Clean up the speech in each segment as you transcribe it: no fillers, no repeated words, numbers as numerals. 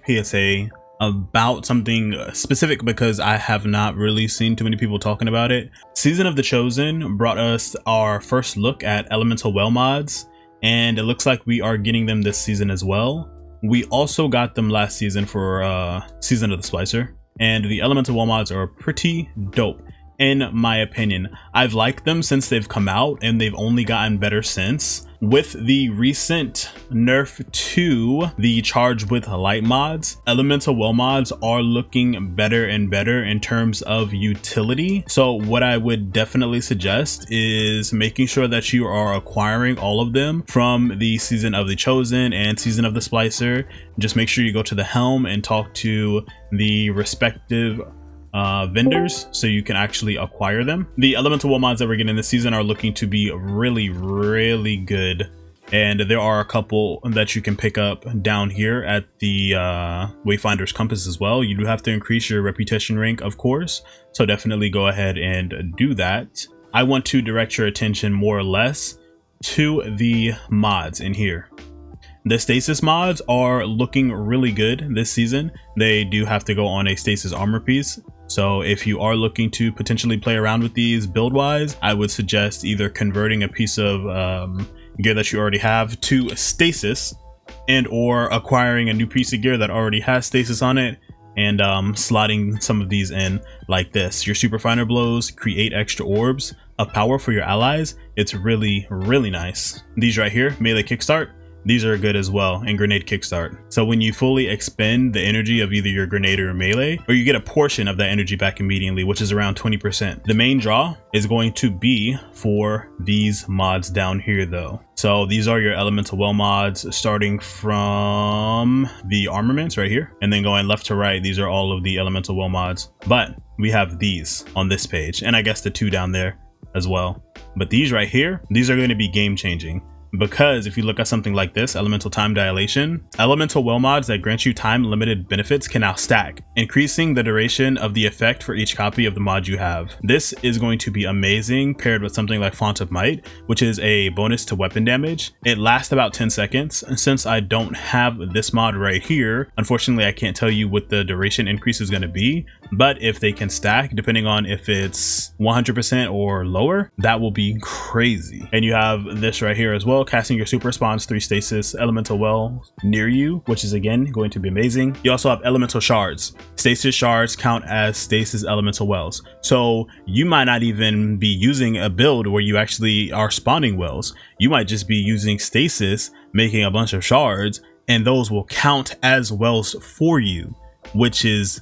PSA about something specific because I have not really seen too many people talking about it. Season of the Chosen brought us our first look at elemental well mods, and it looks like we are getting them this season as well. We also got them last season for Season of the Splicer, and the elemental well mods are pretty dope in my opinion. I've liked them since they've come out, and they've only gotten better since. With the recent nerf to the Charged with Light mods, elemental well mods are looking better and better in terms of utility. So what I would definitely suggest is making sure that you are acquiring all of them from the Season of the Chosen and Season of the Splicer. Just make sure you go to the helm and talk to the respective vendors so you can actually acquire them. The elemental well mods that we're getting this season are looking to be really good, and there are a couple that you can pick up down here at the Wayfinder's Compass as well. You do have to increase your reputation rank, of course, so definitely go ahead and do that. I want to direct your attention more or less to the mods in here. The Stasis mods are looking really good this season. They do have to go on a Stasis armor piece. So if you are looking to potentially play around with these build wise, I would suggest either converting a piece of gear that you already have to Stasis, and or acquiring a new piece of gear that already has Stasis on it and slotting some of these in like this. Your super finer blows create extra orbs of power for your allies. It's really nice. These right here, melee kickstart, these are good as well, and grenade kickstart. So when you fully expend the energy of either your grenade or melee, or you get a portion of that energy back immediately, which is around 20%. The main draw is going to be for these mods down here though. So these are your elemental well mods, starting from the armaments right here and then going left to right. These are all of the elemental well mods, but we have these on this page, and I guess the two down there as well. But these right here, these are going to be game changing. Because if you look at something like this, elemental time dilation, elemental well mods that grant you time limited benefits can now stack, increasing the duration of the effect for each copy of the mod you have. This is going to be amazing paired with something like Font of Might, which is a bonus to weapon damage. It lasts about 10 seconds. And since I don't have this mod right here, unfortunately I can't tell you what the duration increase is going to be, but if they can stack, depending on if it's 100% or lower, that will be crazy. And you have this right here as well. Casting your super spawns 3 stasis elemental wells near you, which is again going to be amazing. You also have elemental shards. Stasis shards count as stasis elemental wells, so you might not even be using a build where you actually are spawning wells. You might just be using stasis, making a bunch of shards, and those will count as wells for you, which is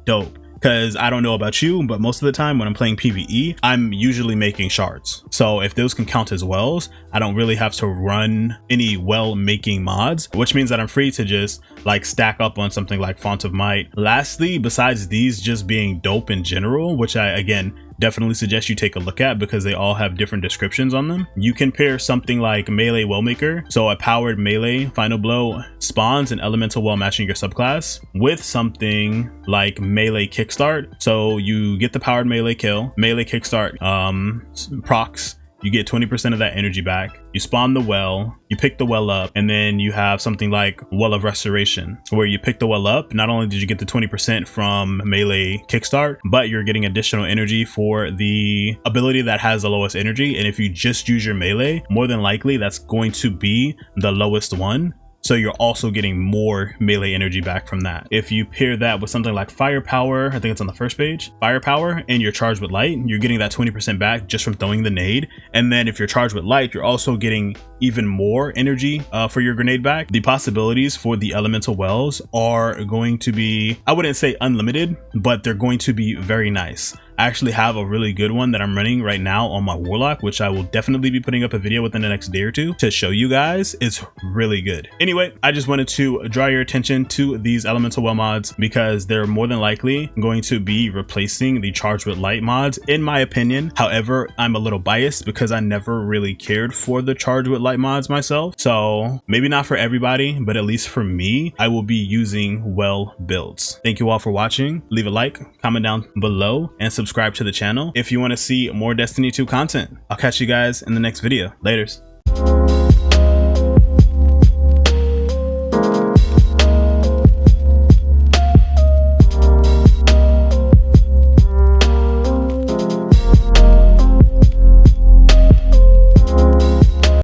dope. Because I don't know about you, but most of the time when I'm playing PvE, I'm usually making shards. So if those can count as wells, I don't really have to run any well making mods, which means that I'm free to just like stack up on something like Font of Might. Lastly, besides these just being dope in general, which I again definitely suggest you take a look at because they all have different descriptions on them, you can pair something like melee Wellmaker, so a powered melee final blow spawns an elemental well matching your subclass, with something like melee kickstart. So you get the powered melee kill, melee kickstart procs, you get 20% of that energy back. You spawn the well, you pick the well up, and then you have something like Well of Restoration, where you pick the well up. Not only did you get the 20% from melee kickstart, but you're getting additional energy for the ability that has the lowest energy. And if you just use your melee, more than likely that's going to be the lowest one. So you're also getting more melee energy back from that. If you pair that with something like Firepower, I think it's on the first page, Firepower, and you're charged with light, you're getting that 20% back just from throwing the nade. And then if you're charged with light, you're also getting even more energy for your grenade back. The possibilities for the elemental wells are going to be, I wouldn't say unlimited, but they're going to be very nice. I actually have a really good one that I'm running right now on my Warlock, which I will definitely be putting up a video within the next day or two to show you guys. It's really good. Anyway, I just wanted to draw your attention to these elemental well mods because they're more than likely going to be replacing the Charged with Light mods, in my opinion. However, I'm a little biased because I never really cared for the Charged with Light mods myself. So maybe not for everybody, but at least for me, I will be using well builds. Thank you all for watching. Leave a like, comment down below, and subscribe to the channel if you want to see more Destiny 2 content. I'll catch you guys in the next video. Laters.